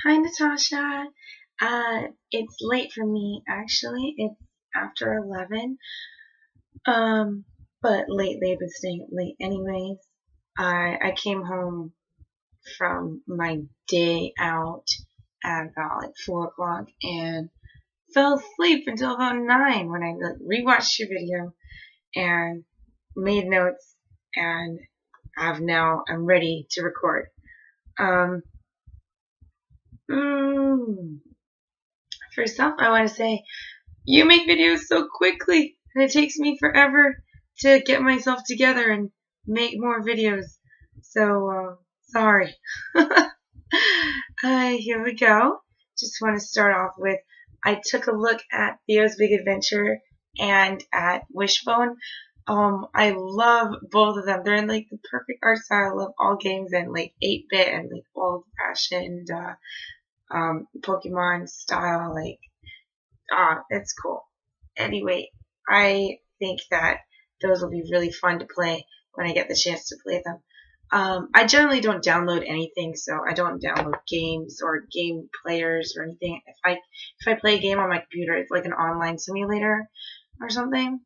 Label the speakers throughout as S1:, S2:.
S1: Hi, Natasha. It's late for me, actually. It's after 11. But lately I've been staying up late anyways. I came home from my day out at about like 4 o'clock and fell asleep until about 9 when I rewatched your video and made notes and I'm ready to record. Um, mm, First off, I want to say you make videos so quickly, and it takes me forever to get myself together and make more videos. So, sorry. Here we go. Just want to start off with I took a look at b.o.b.'s Big Adventure and at Wishbone. I love both of them. They're in like the perfect art style. I love all games and like 8-bit and like old fashioned Pokemon style. Like, it's cool. Anyway, I think that those will be really fun to play when I get the chance to play them. I generally don't download anything, so I don't download games or game players or anything. If I play a game on my computer, it's like an online simulator or something.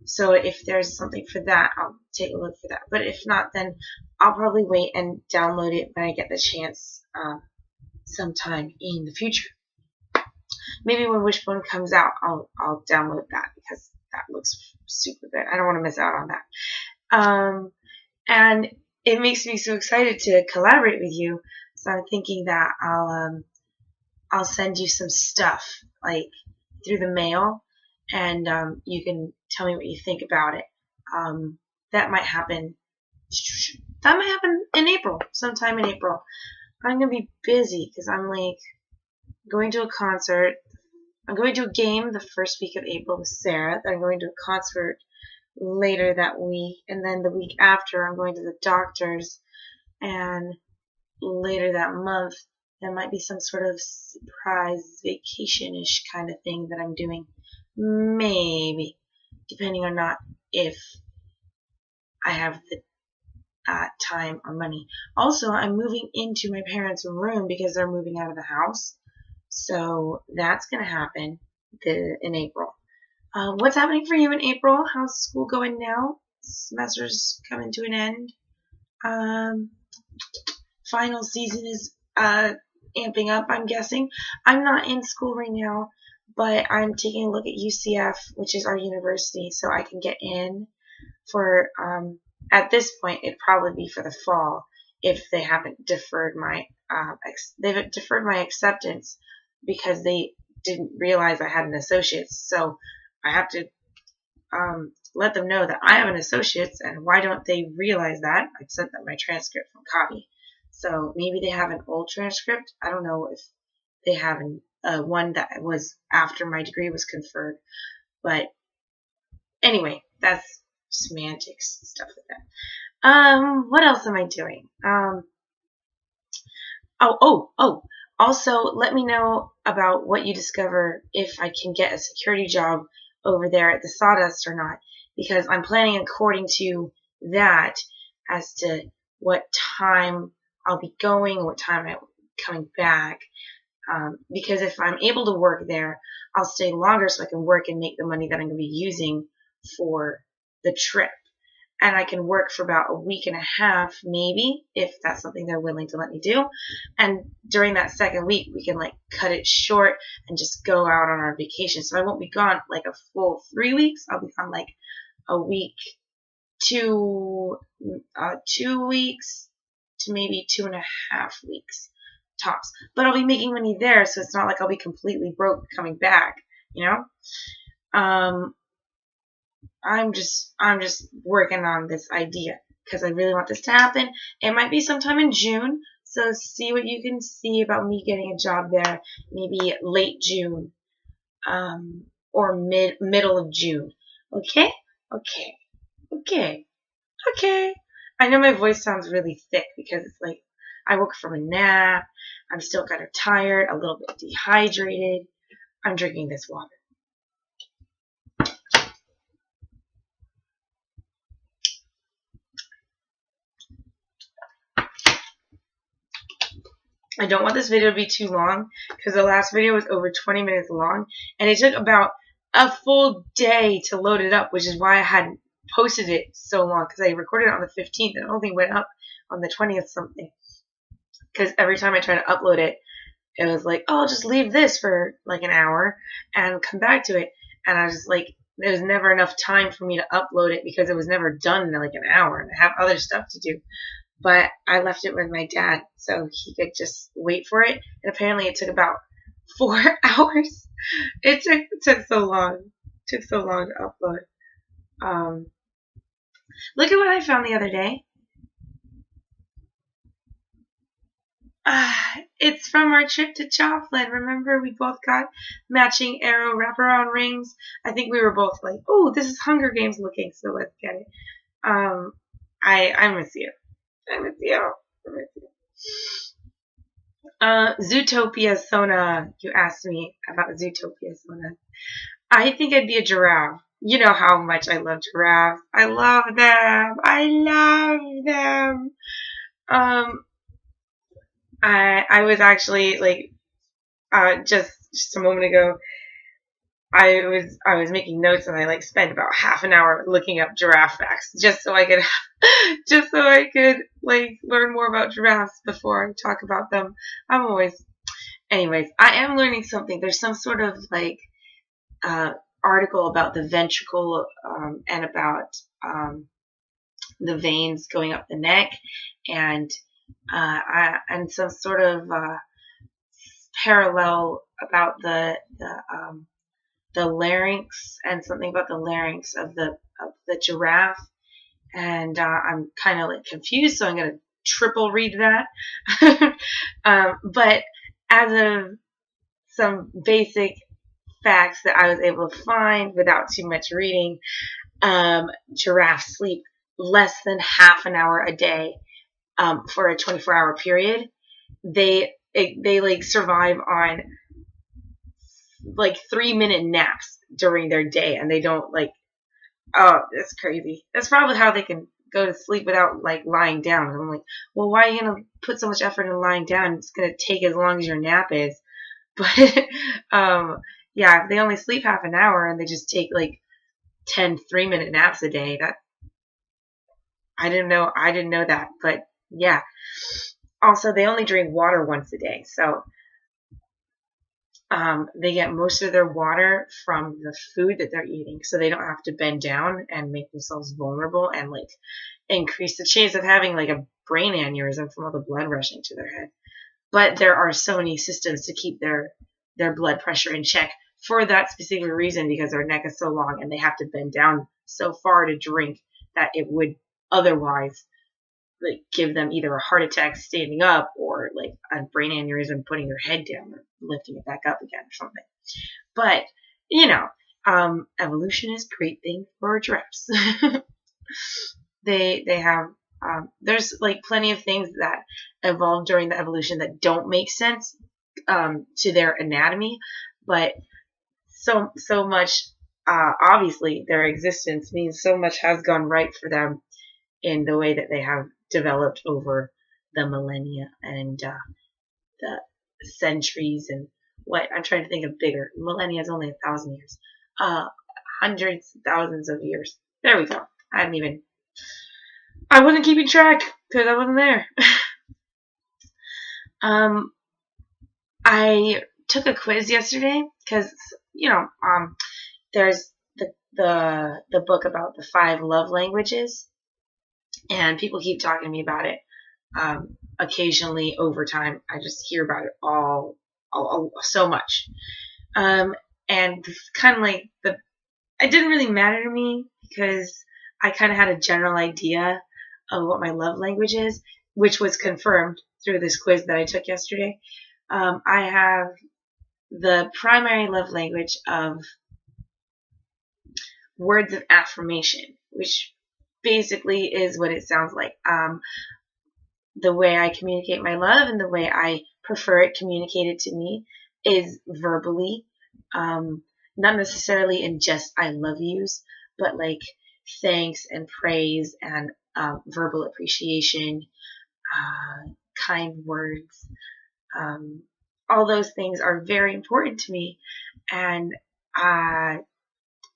S1: So if there's something for that, I'll take a look for that. But if not, then I'll probably wait and download it when I get the chance sometime in the future. Maybe when Wishbone comes out, I'll download that because that looks super good. I don't want to miss out on that. And it makes me so excited to collaborate with you. So I'm thinking that I'll send you some stuff like through the mail, and you can tell me what you think about it. That might happen. That might happen in April, sometime in April. I'm gonna be busy because I'm like going to a concert. I'm going to a game the first week of April with Sarah. Then I'm going to a concert later that week. And then the week after, I'm going to the doctor's. And later that month, there might be some sort of surprise vacation-ish kind of thing that I'm doing. Maybe. Depending on not if I have the time or money. Also, I'm moving into my parents' room because they're moving out of the house. So that's going to happen in April. What's happening for you in April? How's school going now? Semester's coming to an end. Final season is amping up, I'm guessing. I'm not in school right now, but I'm taking a look at UCF, which is our university, so I can get in for, at this point, it'd probably be for the fall if they haven't deferred my, they've deferred my acceptance because they didn't realize I had an associate's. So I have to let them know that I have an associate's, and why don't they realize that? I sent them my transcript from copy. So maybe they have an old transcript. I don't know if they have one that was after my degree was conferred. But anyway, that's semantics and stuff like that. What else am I doing? Also, let me know about what you discover if I can get a security job over there at the Sawdust or not, because I'm planning according to that as to what time I'll be going, what time I'm coming back. Because if I'm able to work there, I'll stay longer so I can work and make the money that I'm going to be using for the trip. And I can work for about a week and a half, maybe, if that's something they're willing to let me do. And during that second week, we can like cut it short and just go out on our vacation. So I won't be gone like a full 3 weeks. I'll be gone like a week, 2 weeks to maybe 2.5 weeks tops. But I'll be making money there, so it's not like I'll be completely broke coming back, you know? I'm just working on this idea because I really want this to happen. It might be sometime in June, so see what you can see about me getting a job there. Maybe late June, or middle of June. Okay, okay, okay, okay. I know my voice sounds really thick because it's like I woke from a nap. I'm still kind of tired, a little bit dehydrated. I'm drinking this water. I don't want this video to be too long because the last video was over 20 minutes long, and it took about a full day to load it up, which is why I hadn't posted it so long, because I recorded it on the 15th and it only went up on the 20th something. Because every time I try to upload it, it was like, oh, I'll just leave this for like an hour and come back to it. And I was just like, there was never enough time for me to upload it because it was never done in like an hour, and I have other stuff to do. But I left it with my dad so he could just wait for it. And apparently it took about 4 hours. It took so long. It took so long to upload. Look at what I found the other day. It's from our trip to Joplin. Remember, we both got matching arrow wraparound rings. I think we were both like, "Oh, this is Hunger Games looking, so let's get it." I miss you. I miss you. I miss you. Zootopia Sona. You asked me about Zootopia Sona. I think I'd be a giraffe. You know how much I love giraffes. I love them. I love them. I was actually like just a moment ago, I was making notes, and I like spent about half an hour looking up giraffe facts just so I could like learn more about giraffes before I talk about them. Anyways, I am learning something. There's some sort of like article about the ventricle and about the veins going up the neck, and some sort of parallel about the larynx, and something about the larynx of the giraffe. And I'm kind of like confused, so I'm going to triple read that. But as of some basic facts that I was able to find without too much reading, giraffes sleep less than half an hour a day for a 24-hour period. They like survive on like 3-minute naps during their day, and they don't like, oh, that's crazy. That's probably how they can go to sleep without like lying down. And I'm like, well, why are you gonna put so much effort in lying down? It's gonna take as long as your nap is. But yeah, if they only sleep half an hour and they just take like 10 3-minute naps a day, that I didn't know that. But yeah. Also, they only drink water once a day, so they get most of their water from the food that they're eating, so they don't have to bend down and make themselves vulnerable and like increase the chance of having like a brain aneurysm from all the blood rushing to their head. But there are so many systems to keep their blood pressure in check for that specific reason, because their neck is so long and they have to bend down so far to drink that it would otherwise like give them either a heart attack standing up, or like a brain aneurysm putting their head down or lifting it back up again or something. But you know, evolution is a great thing for giraffes. they have there's like plenty of things that evolved during the evolution that don't make sense to their anatomy, but so much obviously their existence means so much has gone right for them in the way that they have developed over the millennia and the centuries, and what I'm trying to think of bigger. Millennia is only 1,000 years. Hundreds, thousands of years. There we go. I wasn't keeping track because I wasn't there. I took a quiz yesterday because, there's the book about the 5 love languages, and people keep talking to me about it. Occasionally over time, I just hear about it all so much. And kind of like it didn't really matter to me because I kind of had a general idea of what my love language is, which was confirmed through this quiz that I took yesterday. I have the primary love language of words of affirmation, which basically is what it sounds like. The way I communicate my love and the way I prefer it communicated to me is verbally, not necessarily in just I love yous, but like thanks and praise and verbal appreciation, kind words, Um, all those things are very important to me. And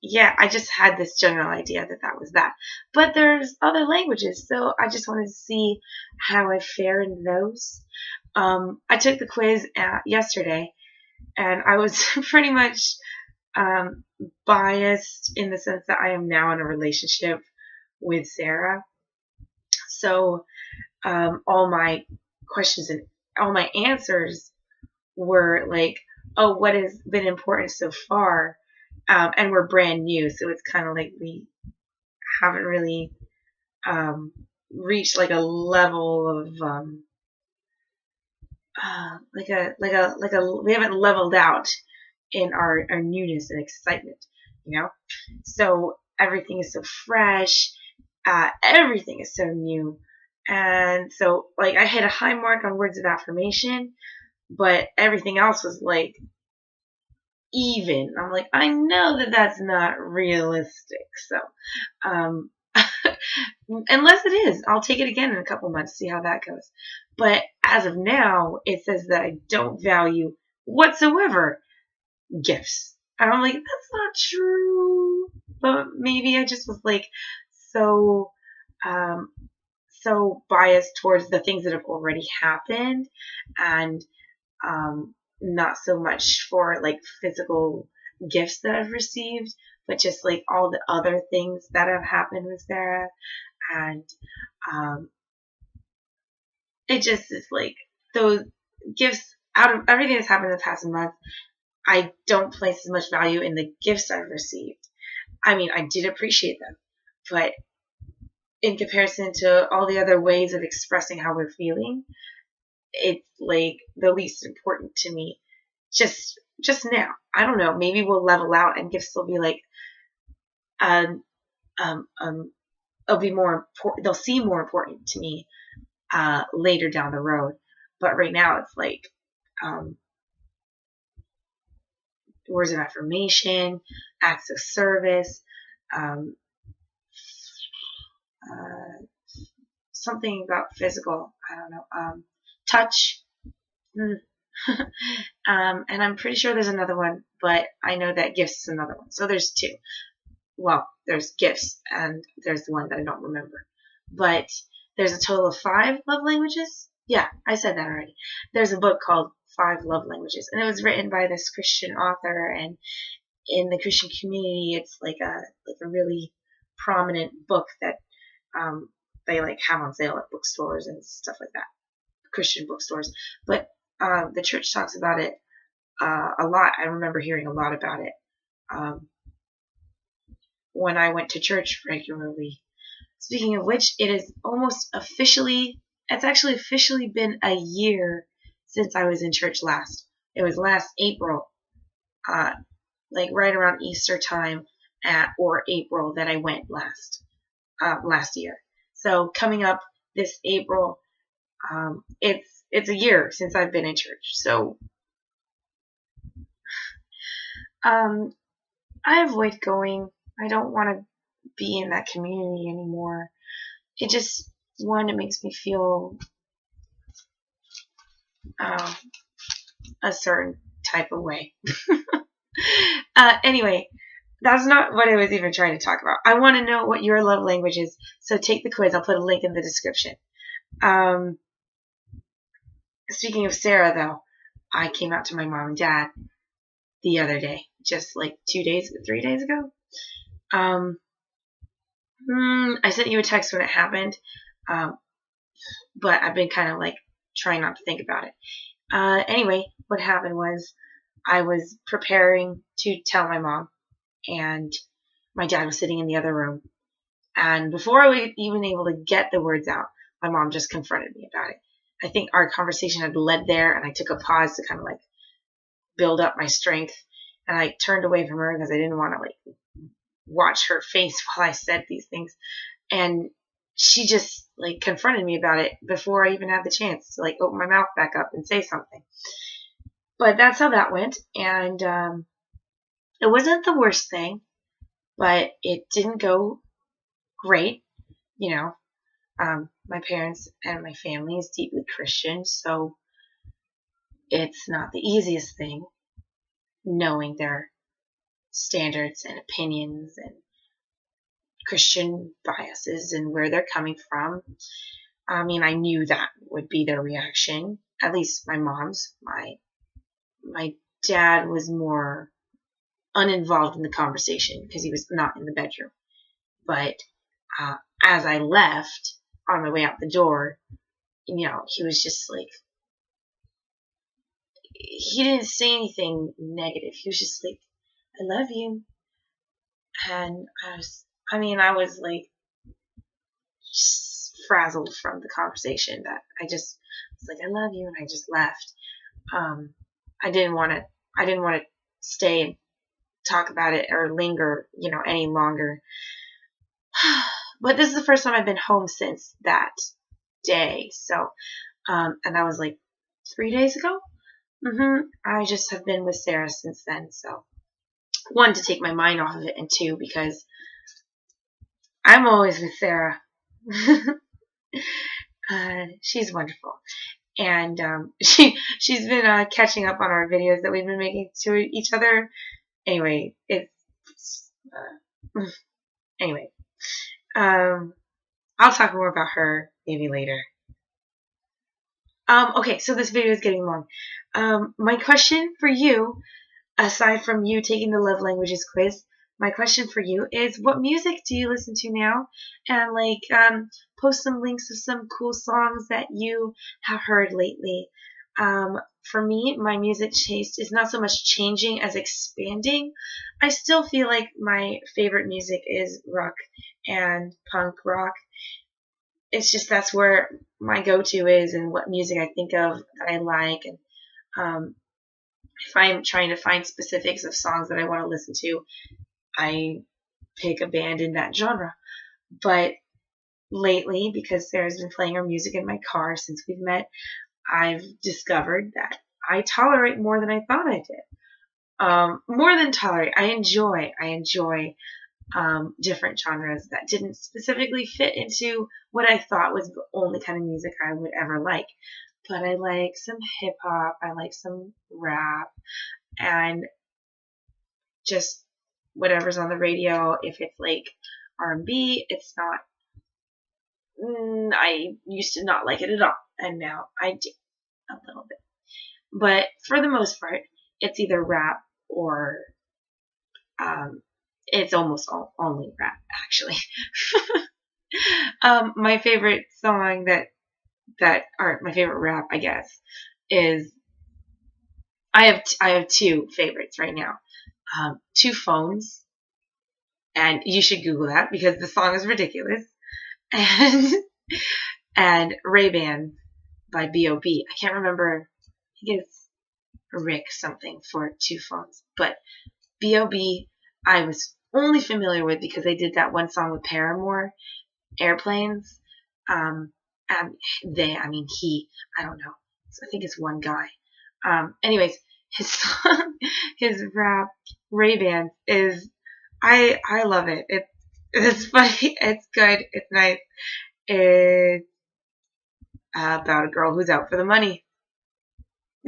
S1: yeah, I just had this general idea that that was that. But there's other languages, so I just wanted to see how I fare in those. I took the quiz yesterday, and I was pretty much um, biased in the sense that I am now in a relationship with Sarah. So all my questions and all my answers were like, oh, what has been important so far? And we're brand new, so it's kind of like we haven't really reached like a level of we haven't leveled out in our newness and excitement, you know. So everything is so fresh, everything is so new, and so like I hit a high mark on words of affirmation, but everything else was like even. I'm like, I know that that's not realistic, so um, unless it is, I'll take it again in a couple months, see how that goes. But as of now, it says that I don't value whatsoever gifts. And I'm like, that's not true. But maybe I just was like so um, so biased towards the things that have already happened, and not so much for like physical gifts that I've received, but just like all the other things that have happened with Sarah. And um, it just is like those gifts out of everything that's happened in the past month. I don't place as much value in the gifts I've received. I mean, I did appreciate them, but in comparison to all the other ways of expressing how we're feeling, it's like the least important to me. Just now, I don't know. Maybe we'll level out, and gifts will be like, um, um, um, it'll be more important. They'll seem more important to me later down the road. But right now, it's like um, words of affirmation, acts of service, um, something about physical. I don't know. Touch. And I'm pretty sure there's another one, but I know that gifts is another one. So there's two. Well, there's gifts, and there's the one that I don't remember. But there's a total of 5 love languages. Yeah, I said that already. There's a book called 5 Love Languages, and it was written by this Christian author, and in the Christian community, it's like a really prominent book that they like have on sale at bookstores and stuff like that, Christian bookstores. But the church talks about it a lot. I remember hearing a lot about it when I went to church regularly. Speaking of which, it is almost officially, it's actually officially been a year since I was in church last. It was last April, like right around Easter time or April that I went last year. So coming up this April, it's a year since I've been in church. So I avoid going. I don't want to be in that community anymore. It just, one, it makes me feel a certain type of way. Anyway, that's not what I was even trying to talk about. I want to know what your love language is, so take the quiz. I'll put a link in the description. Speaking of Sarah, though, I came out to my mom and dad the other day, just like 3 days ago. I sent you a text when it happened, but I've been kind of like trying not to think about it. Anyway, what happened was I was preparing to tell my mom, and my dad was sitting in the other room. And before I was even able to get the words out, my mom just confronted me about it. I think our conversation had led there, and I took a pause to kind of like build up my strength. And I turned away from her because I didn't want to like watch her face while I said these things. And she just like confronted me about it before I even had the chance to like open my mouth back up and say something. But that's how that went. And it wasn't the worst thing, but it didn't go great. You know, my parents and my family is deeply Christian, so it's not the easiest thing knowing their standards and opinions and Christian biases and where they're coming from. I mean, I knew that would be their reaction. At least my mom's. My dad was more uninvolved in the conversation because he was not in the bedroom. But as I left on my way out the door, he was just like, he didn't say anything negative. He was just like, I love you. And I was like, just frazzled from the conversation that I just was like, I love you. And I just left. I didn't want to stay and talk about it or linger, any longer. But this is the first time I've been home since that day. So, and that was like 3 days ago. I just have been with Sarah since then. So, one, to take my mind off of it, and two, because I'm always with Sarah. She's wonderful. And she's been catching up on our videos that we've been making to each other. Anyway, I'll talk more about her maybe later. Okay, so this video is getting long. My question for you, aside from you taking the love languages quiz, my question for you is, what music do you listen to now? And post some links of some cool songs that you have heard lately. For me, my music taste is not so much changing as expanding. I still feel like my favorite music is rock and punk rock. It's just that's where my go-to is and what music I think of that I like. And if I'm trying to find specifics of songs that I want to listen to, I pick a band in that genre. But lately, because Sarah's been playing her music in my car since we've met, I've discovered that I tolerate more than I thought I did. More than tolerate, I enjoy different genres that didn't specifically fit into what I thought was the only kind of music I would ever like. But I like some hip hop, I like some rap, and just whatever's on the radio. If it's like R&B, it's not. I used to not like it at all, and now I do a little bit. But for the most part, it's either rap or it's almost only rap, actually. My favorite song or my favorite rap, I guess, is I have two favorites right now. Two Phones, and you should Google that because the song is ridiculous. And Ray-Ban by b.o.b. I can't remember. I think it's Rick something for Two Phones, but b.o.b. I was only familiar with because they did that one song with Paramore, Airplanes. And I don't know. I think it's one guy. Anyways, his song, his rap, Ray-Ban is, I love it. It's funny. It's good. It's nice. It's about a girl who's out for the money.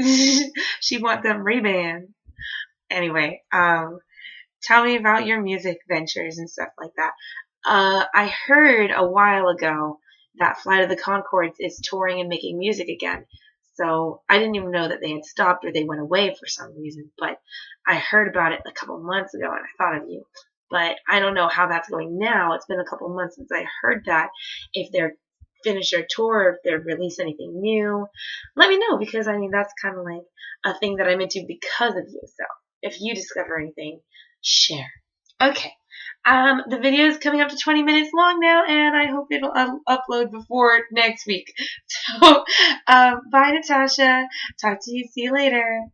S1: She wants them Ray-Ban. Anyway, tell me about your music ventures and stuff like that. I heard a while ago that Flight of the Conchords is touring and making music again. So I didn't even know that they had stopped or they went away for some reason. But I heard about it a couple months ago and I thought of you. But I don't know how that's going now. It's been a couple months since I heard that. If they're finished their tour, if they're released anything new, let me know, because that's kind of like a thing that I'm into because of you. So if you discover anything, share. Okay. The video is coming up to 20 minutes long now, and I hope it'll upload before next week. So, bye, Natasha. Talk to you. See you later.